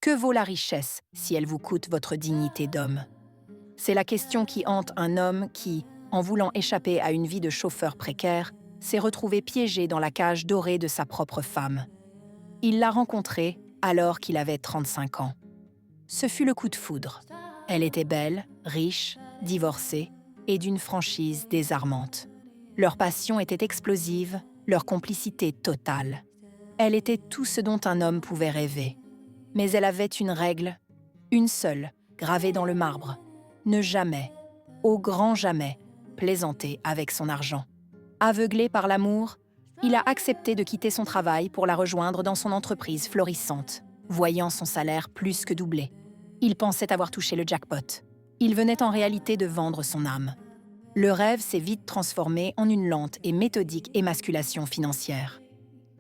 Que vaut la richesse si elle vous coûte votre dignité d'homme? C'est la question qui hante un homme qui, en voulant échapper à une vie de chauffeur précaire, s'est retrouvé piégé dans la cage dorée de sa propre femme. Il l'a rencontrée alors qu'il avait 35 ans. Ce fut le coup de foudre. Elle était belle, riche, divorcée et d'une franchise désarmante. Leur passion était explosive, leur complicité totale. Elle était tout ce dont un homme pouvait rêver. Mais elle avait une règle, une seule, gravée dans le marbre. Ne jamais, au grand jamais, plaisanter avec son argent. Aveuglé par l'amour, il a accepté de quitter son travail pour la rejoindre dans son entreprise florissante, voyant son salaire plus que doubler. Il pensait avoir touché le jackpot. Il venait en réalité de vendre son âme. Le rêve s'est vite transformé en une lente et méthodique émasculation financière.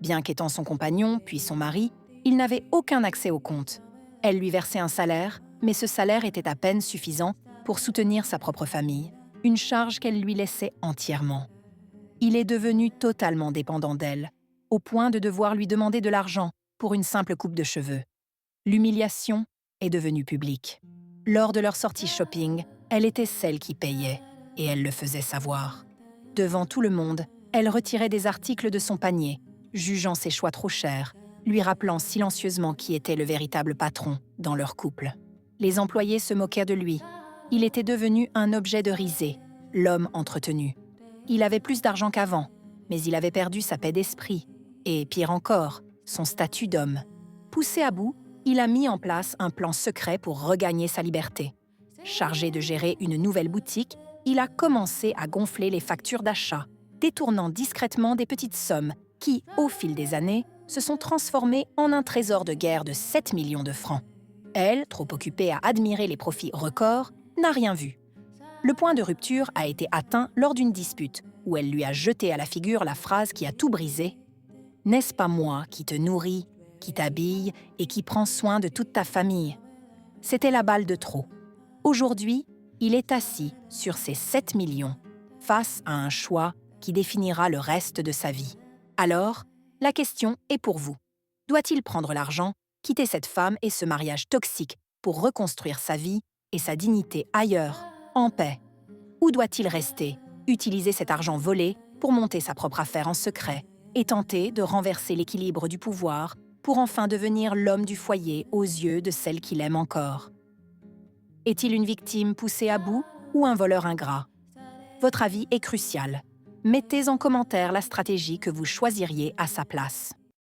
Bien qu'étant son compagnon, puis son mari, il n'avait aucun accès au compte. Elle lui versait un salaire, mais ce salaire était à peine suffisant pour soutenir sa propre famille, une charge qu'elle lui laissait entièrement. Il est devenu totalement dépendant d'elle, au point de devoir lui demander de l'argent pour une simple coupe de cheveux. L'humiliation est devenue publique. Lors de leur sortie shopping, elle était celle qui payait, et elle le faisait savoir. Devant tout le monde, elle retirait des articles de son panier, jugeant ses choix trop chers, lui rappelant silencieusement qui était le véritable patron dans leur couple. Les employés se moquaient de lui. Il était devenu un objet de risée, l'homme entretenu. Il avait plus d'argent qu'avant, mais il avait perdu sa paix d'esprit, et pire encore, son statut d'homme. Poussé à bout, il a mis en place un plan secret pour regagner sa liberté. Chargé de gérer une nouvelle boutique, il a commencé à gonfler les factures d'achat, détournant discrètement des petites sommes qui, au fil des années, se sont transformées en un trésor de guerre de 7 millions de francs. Elle, trop occupée à admirer les profits records, n'a rien vu. Le point de rupture a été atteint lors d'une dispute, où elle lui a jeté à la figure la phrase qui a tout brisé. « N'est-ce pas moi qui te nourris, qui t'habille et qui prends soin de toute ta famille ?» C'était la balle de trop. Aujourd'hui, il est assis sur ses 7 millions, face à un choix qui définira le reste de sa vie. Alors, la question est pour vous. Doit-il prendre l'argent, quitter cette femme et ce mariage toxique pour reconstruire sa vie et sa dignité ailleurs, en paix? Ou doit-il rester, utiliser cet argent volé pour monter sa propre affaire en secret et tenter de renverser l'équilibre du pouvoir pour enfin devenir l'homme du foyer aux yeux de celle qu'il aime encore? Est-il une victime poussée à bout ou un voleur ingrat? Votre avis est crucial. Mettez en commentaire la stratégie que vous choisiriez à sa place.